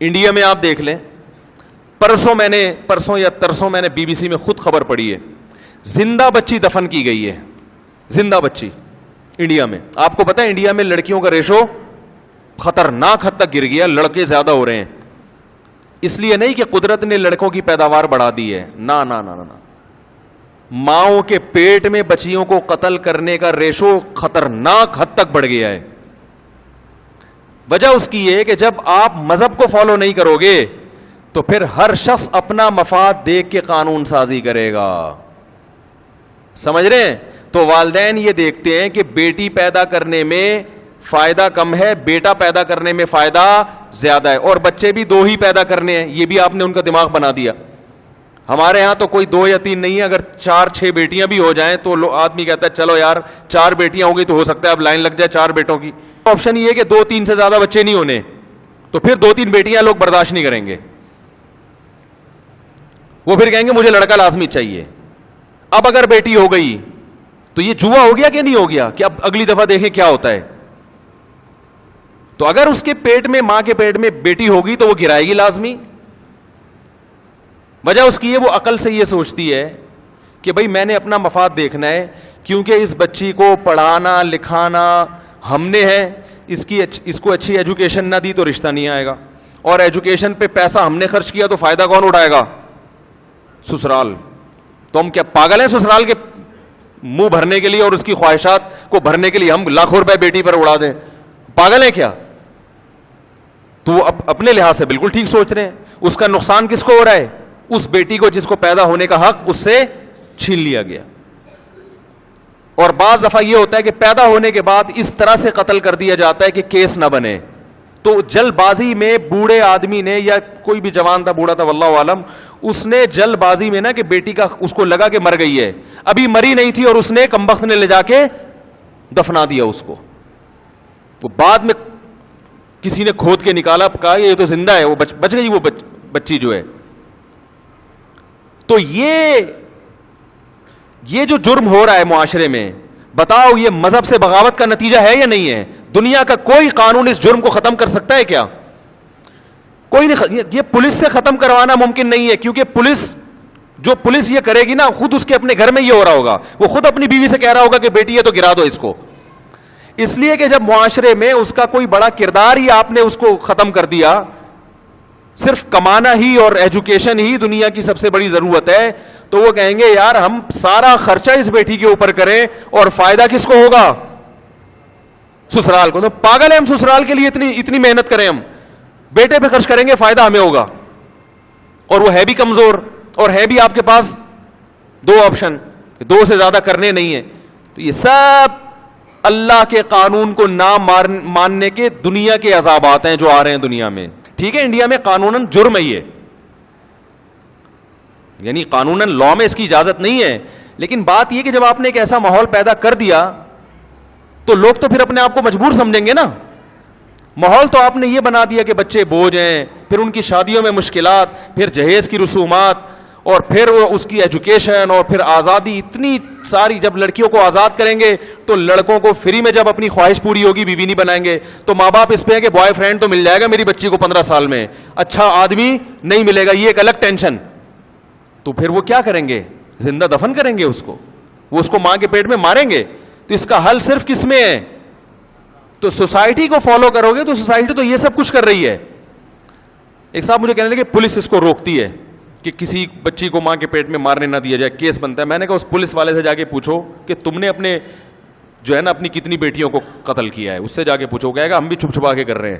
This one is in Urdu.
انڈیا میں آپ دیکھ لیں, پرسوں یا ترسوں میں نے بی بی سی میں خود خبر پڑھی ہے, زندہ بچی دفن کی گئی ہے, زندہ بچی انڈیا میں. آپ کو پتا ہے انڈیا میں لڑکیوں کا ریشو خطرناک حد تک گر گیا, لڑکے زیادہ ہو رہے ہیں. اس لیے نہیں کہ قدرت نے لڑکوں کی پیداوار بڑھا دی ہے, نہ نہ نہ نہ, ماؤں کے پیٹ میں بچیوں کو قتل کرنے کا ریشو خطرناک حد تک بڑھ گیا ہے. وجہ اس کی یہ کہ جب آپ مذہب کو فالو نہیں کرو گے تو پھر ہر شخص اپنا مفاد دیکھ کے قانون سازی کرے گا. سمجھ رہے ہیں؟ تو والدین یہ دیکھتے ہیں کہ بیٹی پیدا کرنے میں فائدہ کم ہے, بیٹا پیدا کرنے میں فائدہ زیادہ ہے, اور بچے بھی 2 ہی پیدا کرنے ہیں. یہ بھی آپ نے ان کا دماغ بنا دیا. ہمارے ہاں تو کوئی 2 یا 3 نہیں ہے, اگر 4-6 بیٹیاں بھی ہو جائیں تو آدمی کہتا ہے چلو یار 4 بیٹیاں ہو گئی تو ہو سکتا ہے اب لائن لگ جائے 4 بیٹوں کی. آپشن یہ ہے کہ 2-3 سے زیادہ بچے نہیں ہونے, تو پھر 2-3 بیٹیاں لوگ برداشت نہیں کریں گے. وہ پھر کہیں گے مجھے لڑکا لازمی چاہیے. اب اگر بیٹی ہو گئی تو یہ جوا ہو گیا کہ نہیں ہو گیا, کہ اب اگلی دفعہ دیکھیں کیا ہوتا ہے. تو اگر اس کے پیٹ میں, ماں کے پیٹ میں بیٹی ہوگی تو وہ گرائے گی لازمی. وجہ اس کی ہے وہ عقل سے یہ سوچتی ہے کہ بھئی میں نے اپنا مفاد دیکھنا ہے, کیونکہ اس بچی کو پڑھانا لکھانا ہم نے ہے, اس کو اچھی ایجوکیشن نہ دی تو رشتہ نہیں آئے گا, اور ایجوکیشن پہ پیسہ ہم نے خرچ کیا تو فائدہ کون اٹھائے گا؟ سسرال. تو ہم کیا پاگل ہیں سسرال کے منہ بھرنے کے لیے اور اس کی خواہشات کو بھرنے کے لیے ہم لاکھوں روپے بیٹی پر اڑا دیں؟ پاگل ہیں کیا؟ تو وہ اپنے لحاظ سے بالکل ٹھیک سوچ رہے ہیں. اس کا نقصان کس کو ہو رہا ہے؟ اس بیٹی کو جس کو پیدا ہونے کا حق اس سے چھین لیا گیا. اور بعض دفعہ یہ ہوتا ہے کہ پیدا ہونے کے بعد اس طرح سے قتل کر دیا جاتا ہے کہ کیس نہ بنے. تو جلد بازی میں بوڑھے آدمی نے, یا کوئی بھی جوان تھا, بوڑھا تھا واللہ عالم, اس نے جلد بازی میں نا کہ بیٹی کا اس کو لگا کہ مر گئی ہے, ابھی مری نہیں تھی, اور اس نے کمبخت نے لے جا کے دفنا دیا اس کو. وہ بعد میں کسی نے کھود کے نکالا, کہا یہ تو زندہ ہے, وہ بچ گئی وہ بچی جو ہے. تو یہ جو جرم ہو رہا ہے معاشرے میں, بتاؤ یہ مذہب سے بغاوت کا نتیجہ ہے یا نہیں ہے؟ دنیا کا کوئی قانون اس جرم کو ختم کر سکتا ہے کیا؟ کوئی نہیں. یہ پولیس سے ختم کروانا ممکن نہیں ہے, کیونکہ پولیس یہ کرے گی نا, خود اس کے اپنے گھر میں یہ ہو رہا ہوگا, وہ خود اپنی بیوی سے کہہ رہا ہوگا کہ بیٹی ہے تو گرا دو اس کو. اس لیے کہ جب معاشرے میں اس کا کوئی بڑا کردار ہی آپ نے اس کو ختم کر دیا, صرف کمانا ہی اور ایجوکیشن ہی دنیا کی سب سے بڑی ضرورت ہے, تو وہ کہیں گے یار ہم سارا خرچہ اس بیٹی کے اوپر کریں اور فائدہ کس کو ہوگا؟ سسرال کو. تو پاگل ہیں ہم سسرال کے لیے اتنی محنت کریں, ہم بیٹے پہ خرچ کریں گے فائدہ ہمیں ہوگا, اور وہ ہے بھی کمزور, اور ہے بھی آپ کے پاس 2 آپشن, 2 سے زیادہ کرنے نہیں ہیں. تو یہ سب اللہ کے قانون کو نہ ماننے کے دنیا کے عذابات ہیں جو آ رہے ہیں دنیا میں. ٹھیک ہے, انڈیا میں قانوناً جرم ہے یہ, یعنی قانوناً لاء میں اس کی اجازت نہیں ہے, لیکن بات یہ کہ جب آپ نے ایک ایسا ماحول پیدا کر دیا تو لوگ تو پھر اپنے آپ کو مجبور سمجھیں گے نا. ماحول تو آپ نے یہ بنا دیا کہ بچے بوجھ ہیں, پھر ان کی شادیوں میں مشکلات, پھر جہیز کی رسومات, اور پھر وہ اس کی ایجوکیشن, اور پھر آزادی اتنی ساری. جب لڑکیوں کو آزاد کریں گے تو لڑکوں کو فری میں جب اپنی خواہش پوری ہوگی بیوی نہیں بنائیں گے, تو ماں باپ اس پہ ہے کہ بوائے فرینڈ تو مل جائے گا میری بچی کو 15 سال میں, اچھا آدمی نہیں ملے گا, یہ ایک الگ ٹینشن. تو پھر وہ کیا کریں گے؟ زندہ دفن کریں گے اس کو, وہ اس کو ماں کے پیٹ میں ماریں گے. تو اس کا حل صرف کس میں ہے؟ تو سوسائٹی کو فالو کرو گے تو سوسائٹی تو یہ سب کچھ کر رہی ہے. ایک صاحب مجھے کہنے لگے پولیس اس کو روکتی ہے کہ کسی بچی کو ماں کے پیٹ میں مارنے نہ دیا جائے, کیس بنتا ہے. میں نے کہا اس پولیس والے سے جا کے پوچھو کہ تم نے اپنے جو ہے نا اپنی کتنی بیٹیوں کو قتل کیا ہے, اس سے جا کے پوچھو, کہے گا ہم بھی چھپ چھپا کے کر رہے ہیں.